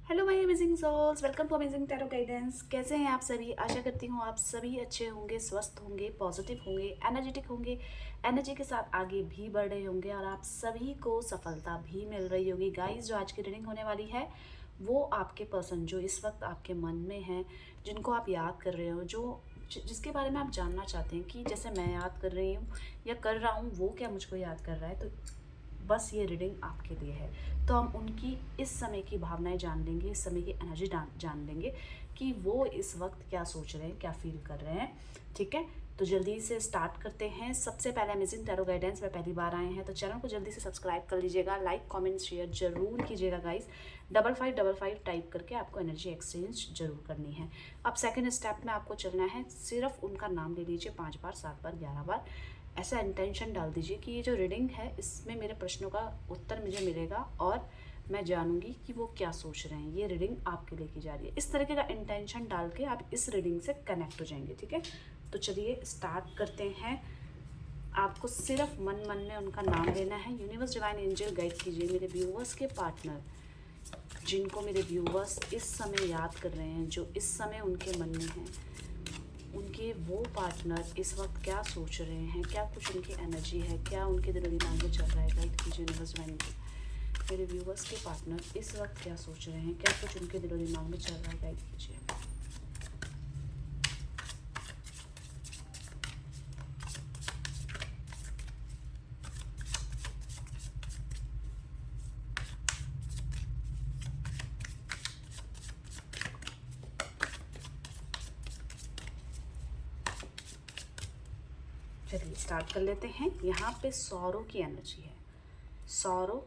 Hello my amazing souls, welcome to amazing tarot guidance. कैसे हैं आप सभी? आशा करती हूँ आप सभी अच्छे होंगे, स्वस्थ होंगे, पॉजिटिव होंगे, एनर्जेटिक होंगे, एनर्जी के साथ आगे भी बढ़ रहे होंगे और आप सभी को सफलता भी मिल रही होगी। गाइस, जो आज की रीडिंग होने वाली है वो आपके पर्सन जो इस वक्त आपके मन में है, जिनको आप याद कर रहे हो, जिसके बारे में आप जानना चाहते हैं कि जैसे मैं याद कर रही हूँ या कर रहा हूँ, वो क्या मुझको याद कर रहा है, तो बस ये रीडिंग आपके लिए है। तो हम उनकी इस समय की भावनाएं जान लेंगे, इस समय की एनर्जी जान लेंगे कि वो इस वक्त क्या सोच रहे हैं, क्या फील कर रहे हैं। ठीक है, तो जल्दी से स्टार्ट करते हैं। सबसे पहले अमेजिंग टैरो गाइडेंस में पहली बार आए हैं तो चैनल को जल्दी से सब्सक्राइब कर लीजिएगा, लाइक कमेंट शेयर जरूर कीजिएगा गाइस। 5555 टाइप करके आपको एनर्जी एक्सचेंज जरूर करनी है। अब सेकंड स्टेप में आपको चलना है, सिर्फ उनका नाम ले लीजिए 5 बार, 7 बार, 11 बार। ऐसा इंटेंशन डाल दीजिए कि ये जो रीडिंग है इसमें मेरे प्रश्नों का उत्तर मुझे मिलेगा और मैं जानूंगी कि वो क्या सोच रहे हैं। ये रीडिंग आपके लिए की जा रही है। इस तरीके का इंटेंशन डाल के आप इस रीडिंग से कनेक्ट हो जाएंगे। ठीक है, तो चलिए स्टार्ट करते हैं। आपको सिर्फ मन मन में उनका नाम लेना है। यूनिवर्स डिवाइन एंजल गाइड कीजिए मेरे व्यूवर्स के पार्टनर, जिनको मेरे व्यूवर्स इस समय याद कर रहे हैं, जो इस समय उनके मन में हैं, उनके वो पार्टनर इस वक्त क्या सोच रहे हैं, क्या कुछ उनकी एनर्जी है, क्या उनके दिलो दिमाग में चल रहा है। गाइड कीजिए यूनिवर्स डिवाइन एंजल, मेरे व्यूवर्स के पार्टनर इस वक्त क्या सोच रहे हैं, क्या कुछ उनके दिलो दिमाग में चल रहा है। गाइड कीजिए। चलिए स्टार्ट कर लेते हैं। यहाँ पे सौरों की एनर्जी है, सौरों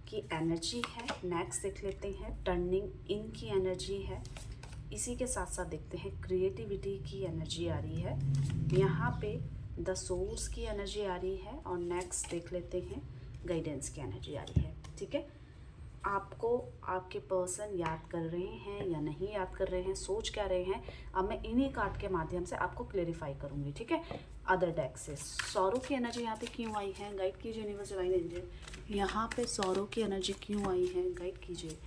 की एनर्जी है। नेक्स्ट देख लेते हैं, टर्निंग इन की एनर्जी है। इसी के साथ साथ देखते हैं क्रिएटिविटी की एनर्जी आ रही है। यहाँ पे द सोर्स की एनर्जी आ रही है और नेक्स्ट देख लेते हैं गाइडेंस की एनर्जी आ रही है। ठीक है, आपको आपके पर्सन याद कर रहे हैं या नहीं याद कर रहे हैं, सोच क्या रहे हैं, अब मैं इन्हीं कार्ड के माध्यम से आपको क्लेरिफाई करूंगी। ठीक है, अदर डेक से सौरों की एनर्जी यहाँ पे क्यों आई है, गाइड कीजिए यूनिवर्स डिवाइन एंजल। यहाँ पे सौरों की एनर्जी क्यों आई है, गाइड कीजिए।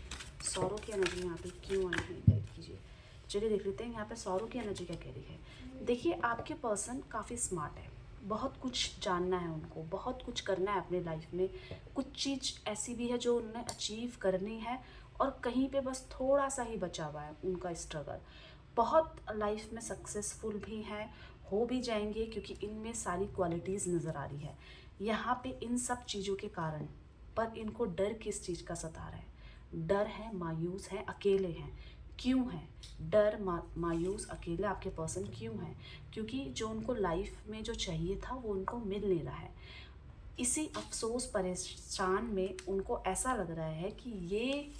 सौरों की एनर्जी यहाँ पे क्यों आई है, गाइड कीजिए। चलिए देख लेते हैं यहाँ पे सौरों की एनर्जी क्या कह रही है। देखिए, आपके पर्सन काफ़ी स्मार्ट है, बहुत कुछ जानना है उनको, बहुत कुछ करना है अपने लाइफ में। कुछ चीज़ ऐसी भी है जो उन्हें अचीव करनी है और कहीं पे बस थोड़ा सा ही बचा हुआ है उनका स्ट्रगल। बहुत लाइफ में सक्सेसफुल भी हैं, हो भी जाएंगे, क्योंकि इनमें सारी क्वालिटीज़ नज़र आ रही है। यहाँ पे इन सब चीज़ों के कारण पर इनको डर किस चीज़ का सता रहा है? डर है, मायूस है, अकेले हैं। क्यों है डर, मायूस, अकेले आपके पर्सन क्यों है? क्योंकि जो उनको लाइफ में जो चाहिए था वो उनको मिल नहीं रहा है। इसी अफसोस परेशान में उनको ऐसा लग रहा है कि ये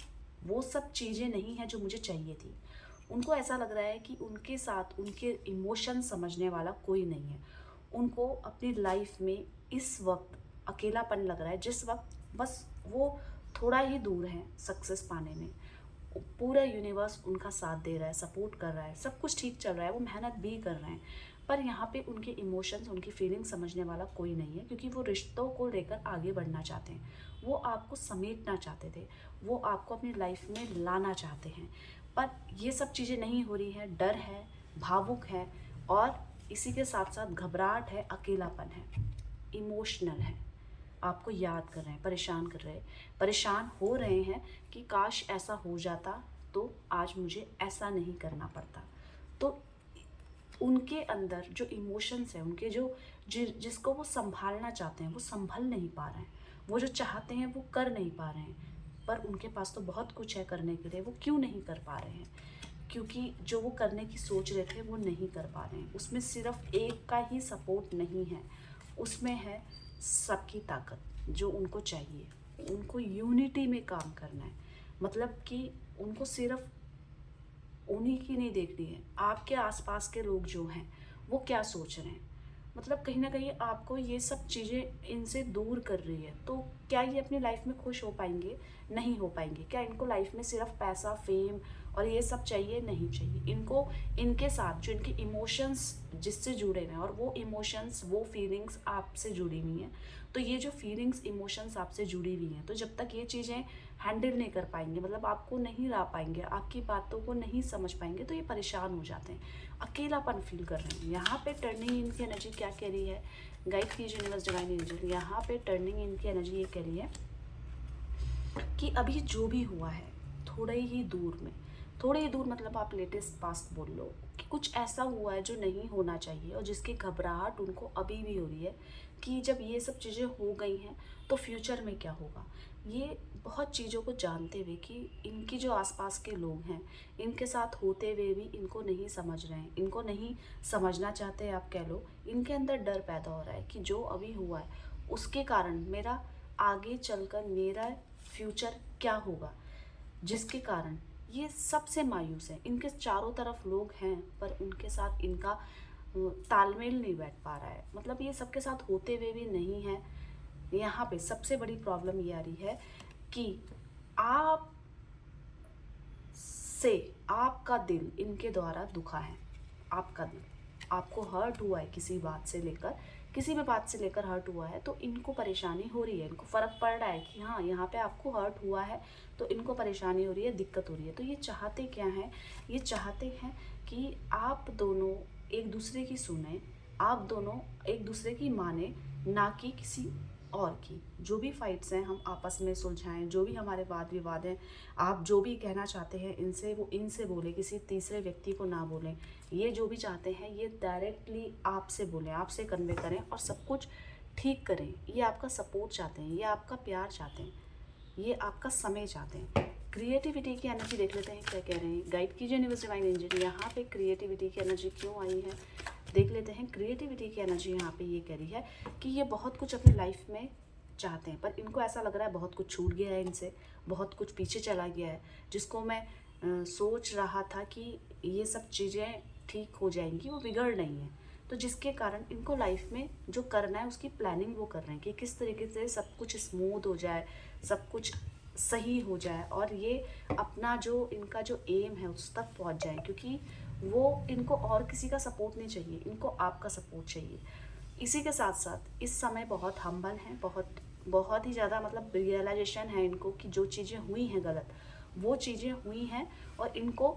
वो सब चीज़ें नहीं हैं जो मुझे चाहिए थी। उनको ऐसा लग रहा है कि उनके साथ उनके इमोशन समझने वाला कोई नहीं है। उनको अपनी लाइफ में इस वक्त अकेलापन लग रहा है, जिस वक्त बस वो थोड़ा ही दूर है सक्सेस पाने में। पूरा यूनिवर्स उनका साथ दे रहा है, सपोर्ट कर रहा है, सब कुछ ठीक चल रहा है, वो मेहनत भी कर रहे हैं, पर यहाँ पे उनके इमोशंस, उनकी फीलिंग समझने वाला कोई नहीं है, क्योंकि वो रिश्तों को लेकर आगे बढ़ना चाहते हैं। वो आपको समेटना चाहते थे, वो आपको अपनी लाइफ में लाना चाहते हैं, पर ये सब चीज़ें नहीं हो रही है। डर है, भावुक है और इसी के साथ साथ घबराहट है, अकेलापन है, इमोशनल है, आपको याद कर रहे हैं, परेशान कर रहे हैं, परेशान हो रहे हैं कि काश ऐसा हो जाता तो आज मुझे ऐसा नहीं करना पड़ता। तो उनके अंदर जो इमोशंस हैं, उनके जिसको वो संभालना चाहते हैं वो संभल नहीं पा रहे हैं, वो जो चाहते हैं वो कर नहीं पा रहे हैं। पर उनके पास तो बहुत कुछ है करने के लिए, वो क्यों नहीं कर पा रहे हैं? क्योंकि जो वो करने की सोच रहे थे वो नहीं कर पा रहे हैं। उसमें सिर्फ एक का ही सपोर्ट नहीं है, उसमें है सबकी ताकत जो उनको चाहिए। उनको यूनिटी में काम करना है, मतलब कि उनको सिर्फ उन्हीं की नहीं देखनी है, आपके आसपास के लोग जो हैं वो क्या सोच रहे हैं। मतलब कहीं ना कहीं आपको ये सब चीज़ें इनसे दूर कर रही है। तो क्या ये अपनी लाइफ में खुश हो पाएंगे? नहीं हो पाएंगे। क्या इनको लाइफ में सिर्फ पैसा, फेम और ये सब चाहिए? नहीं चाहिए। इनको इनके साथ जो इनके इमोशंस जिससे जुड़े हुए हैं, और वो इमोशंस, वो फीलिंग्स आपसे जुड़ी हुई हैं, तो ये जो फीलिंग्स, इमोशंस आपसे जुड़ी हुई हैं, तो जब तक ये चीज़ें हैंडल नहीं कर पाएंगे, मतलब आपको नहीं ला पाएंगे, आपकी बातों को नहीं समझ पाएंगे, तो ये परेशान हो जाते हैं, अकेलापन फील कर रहे हैं। यहाँ पे टर्निंग इनकी एनर्जी क्या कह रही है, गाइड कीजिए यूनिवर्स डिवाइन एंजल। यहाँ पे टर्निंग इनकी एनर्जी ये कह रही है कि अभी जो भी हुआ है थोड़े ही दूर में, थोड़े ही दूर मतलब आप लेटेस्ट पास्ट बोल लो, कि कुछ ऐसा हुआ है जो नहीं होना चाहिए और जिसकी घबराहट उनको अभी भी हो रही है कि जब ये सब चीज़ें हो गई हैं तो फ्यूचर में क्या होगा। ये बहुत चीज़ों को जानते हुए कि इनकी जो आसपास के लोग हैं इनके साथ होते हुए भी इनको नहीं समझ रहे हैं, इनको नहीं समझना चाहते, आप कह लो इनके अंदर डर पैदा हो रहा है कि जो अभी हुआ है उसके कारण मेरा आगे चलकर मेरा फ्यूचर क्या होगा, जिसके कारण ये सबसे मायूस है। इनके चारों तरफ लोग हैं पर उनके साथ इनका तालमेल नहीं बैठ पा रहा है, मतलब ये सबके साथ होते हुए भी नहीं है। यहाँ पे सबसे बड़ी प्रॉब्लम ये आ रही है कि आप से आपका दिल इनके द्वारा दुखा है, आपका दिल आपको हर्ट हुआ है किसी बात से लेकर, किसी भी बात से लेकर हर्ट हुआ है, तो इनको परेशानी हो रही है, इनको फ़र्क पड़ रहा है कि हाँ यहाँ पे आपको हर्ट हुआ है, तो इनको परेशानी हो रही है, दिक्कत हो रही है। तो ये चाहते क्या हैं, ये चाहते हैं कि आप दोनों एक दूसरे की सुने, आप दोनों एक दूसरे की माने, ना कि किसी और की। जो भी फाइट्स हैं हम आपस में सुलझाएं, जो भी हमारे वाद विवाद हैं, आप जो भी कहना चाहते हैं इनसे वो इनसे बोले, किसी तीसरे व्यक्ति को ना बोलें। ये जो भी चाहते हैं ये डायरेक्टली आपसे बोलें, आपसे कन्वे करें और सब कुछ ठीक करें। ये आपका सपोर्ट चाहते हैं, ये आपका प्यार चाहते हैं, ये आपका समय चाहते हैं। क्रिएटिविटी की एनर्जी देख लेते हैं क्या कह रहे हैं, गाइड कीजिए यूनिवर्स डिवाइन एंजल। यहाँ पे क्रिएटिविटी की एनर्जी क्यों आई है देख लेते हैं। क्रिएटिविटी की एनर्जी यहाँ पे ये कह रही है कि ये बहुत कुछ अपनी लाइफ में चाहते हैं पर इनको ऐसा लग रहा है बहुत कुछ छूट गया है इनसे, बहुत कुछ पीछे चला गया है, जिसको मैं सोच रहा था कि ये सब चीज़ें ठीक हो जाएंगी वो बिगड़ नहीं है। तो जिसके कारण इनको लाइफ में जो करना है उसकी प्लानिंग वो कर रहे हैं कि किस तरीके से सब कुछ स्मूथ हो जाए, सब कुछ सही हो जाए और ये अपना जो इनका जो एम है उस तक पहुंच जाए, क्योंकि वो इनको और किसी का सपोर्ट नहीं चाहिए, इनको आपका सपोर्ट चाहिए। इसी के साथ साथ इस समय बहुत हम्बल हैं, बहुत बहुत ही ज़्यादा मतलब रियलाइजेशन है इनको कि जो चीज़ें हुई हैं गलत वो चीज़ें हुई हैं और इनको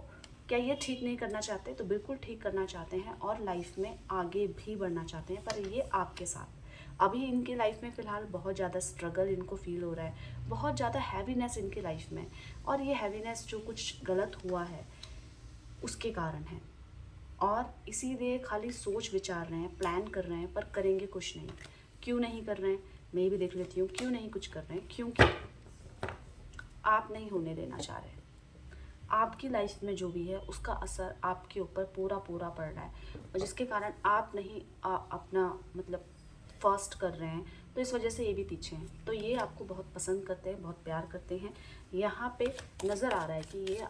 क्या ये ठीक नहीं करना चाहते, तो बिल्कुल ठीक करना चाहते हैं और लाइफ में आगे भी बढ़ना चाहते हैं। पर ये आपके साथ अभी इनकी लाइफ में फ़िलहाल बहुत ज़्यादा स्ट्रगल इनको फील हो रहा है, बहुत ज़्यादा हैवीनेस इनकी लाइफ में, और ये हैवीनेस जो कुछ गलत हुआ है उसके कारण है और इसीलिए खाली सोच विचार रहे हैं, प्लान कर रहे हैं पर करेंगे कुछ नहीं। क्यों नहीं कर रहे हैं मैं भी देख लेती हूँ, क्यों नहीं कुछ कर रहे हैं, क्योंकि आप नहीं होने देना चाह रहे। आपकी लाइफ में जो भी है उसका असर आपके ऊपर पूरा पूरा पड़ रहा है और जिसके कारण आप नहीं अपना मतलब फर्स्ट कर रहे हैं, तो इस वजह से ये भी पीछे हैं। तो ये आपको बहुत पसंद करते हैं, बहुत प्यार करते हैं। यहाँ पे नज़र आ रहा है कि ये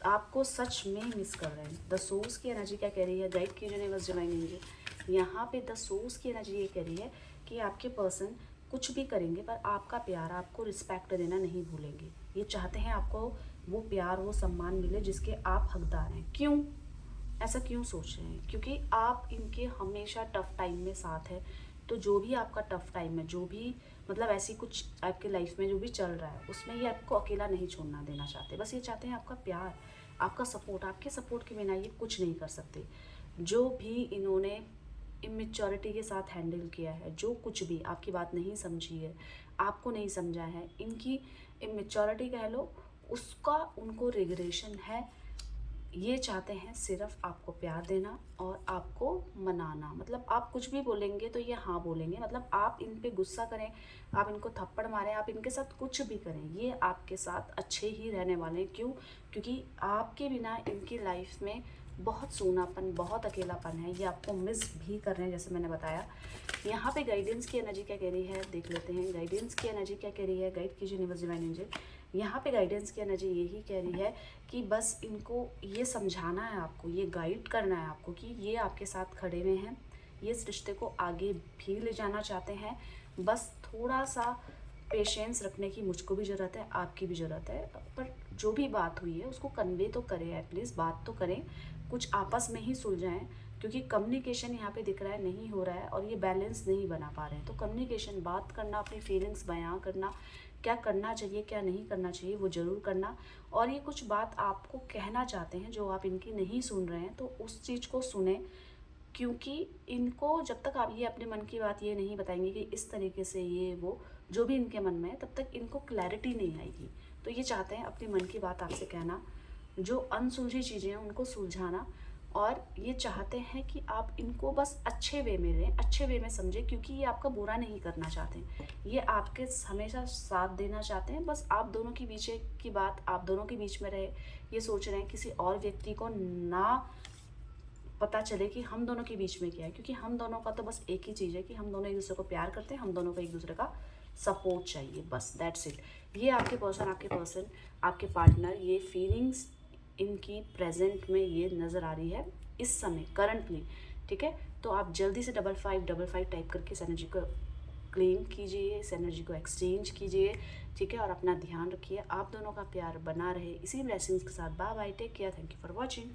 आपको सच में मिस कर रहे हैं। द सोर्स की एनर्जी क्या कह रही है, गाइड कीजिए यूनिवर्स डिवाइन एंजल। यहाँ पे द सोर्स की एनर्जी ये कह रही है कि आपके पर्सन कुछ भी करेंगे पर आपका प्यार, आपको रिस्पेक्ट देना नहीं भूलेंगे। ये चाहते हैं आपको वो प्यार वो सम्मान मिले जिसके आप हकदार हैं। क्यों ऐसा क्यों सोच रहे हैं, क्योंकि आप इनके हमेशा टफ टाइम में साथ है। तो जो भी आपका टफ टाइम है, जो भी मतलब ऐसी कुछ आपके लाइफ में जो भी चल रहा है उसमें ये आपको अकेला नहीं छोड़ना देना चाहते, बस ये चाहते हैं आपका प्यार, आपका सपोर्ट। आपके सपोर्ट के बिना ये कुछ नहीं कर सकते। जो भी इन्होंने इमेच्योरिटी के साथ हैंडल किया है, जो कुछ भी आपकी बात नहीं समझी है, आपको नहीं समझा है, इनकी इमेच्योरिटी कह लो, उसका उनको रिग्रेशन है। ये चाहते हैं सिर्फ आपको प्यार देना और आपको मनाना, मतलब आप कुछ भी बोलेंगे तो ये हाँ बोलेंगे, मतलब आप इन पे गुस्सा करें, आप इनको थप्पड़ मारें, आप इनके साथ कुछ भी करें, ये आपके साथ अच्छे ही रहने वाले हैं। क्यों, क्योंकि आपके बिना इनकी लाइफ में बहुत सूनापन, बहुत अकेलापन है, ये आपको मिस भी कर रहे हैं जैसे मैंने बताया। यहाँ पे गाइडेंस की एनर्जी क्या कह रही है देख लेते हैं। गाइडेंस की एनर्जी क्या कह रही है, गाइड कीजिए यूनिवर्स डिवाइन एंजल। यहाँ पे गाइडेंस की एनर्जी यही कह रही है कि बस इनको ये समझाना है आपको, ये गाइड करना है आपको कि ये आपके साथ खड़े हुए हैं, ये इस रिश्ते को आगे भी ले जाना चाहते हैं। बस थोड़ा सा पेशेंस रखने की मुझको भी ज़रूरत है, आपकी भी ज़रूरत है। पर जो भी बात हुई है उसको कन्वे तो करें, एटलीस्ट बात तो करें, कुछ आपस में ही सुलझाएं, क्योंकि कम्युनिकेशन यहाँ पे दिख रहा है नहीं हो रहा है और ये बैलेंस नहीं बना पा रहे हैं। तो कम्युनिकेशन, बात करना, अपनी फीलिंग्स बयां करना, क्या करना चाहिए क्या नहीं करना चाहिए वो ज़रूर करना। और ये कुछ बात आपको कहना चाहते हैं जो आप इनकी नहीं सुन रहे हैं, तो उस चीज़ को सुने, क्योंकि इनको जब तक आप ये अपने मन की बात ये नहीं बताएंगे कि इस तरीके से ये वो जो भी इनके मन में है, तब तक इनको क्लैरिटी नहीं आएगी। तो ये चाहते हैं अपने मन की बात आपसे कहना, जो अनसुलझी चीज़ें हैं उनको सुलझाना, और ये चाहते हैं कि आप इनको बस अच्छे वे में लें, अच्छे वे में समझें, क्योंकि ये आपका बुरा नहीं करना चाहते, ये आपके हमेशा साथ देना चाहते हैं। बस आप दोनों के बीच की बात आप दोनों के बीच में रहे, ये सोच रहे हैं किसी और व्यक्ति को ना पता चले कि हम दोनों के बीच में क्या है, क्योंकि हम दोनों का तो बस एक ही चीज़ है कि हम दोनों एक दूसरे को प्यार करते हैं, हम दोनों को एक दूसरे का सपोर्ट चाहिए, बस दैट्स इट। ये आपके पर्सन आपके पार्टनर, ये फीलिंग्स इनकी प्रेजेंट में ये नज़र आ रही है इस समय करंटली, ठीक है। तो आप जल्दी से 5555 टाइप करके इस एनर्जी को क्लेम कीजिए, इस एनर्जी को एक्सचेंज कीजिए, ठीक है। और अपना ध्यान रखिए, आप दोनों का प्यार बना रहे इसी ब्लेसिंग्स के साथ। Bye bye, take care, thank you for watching.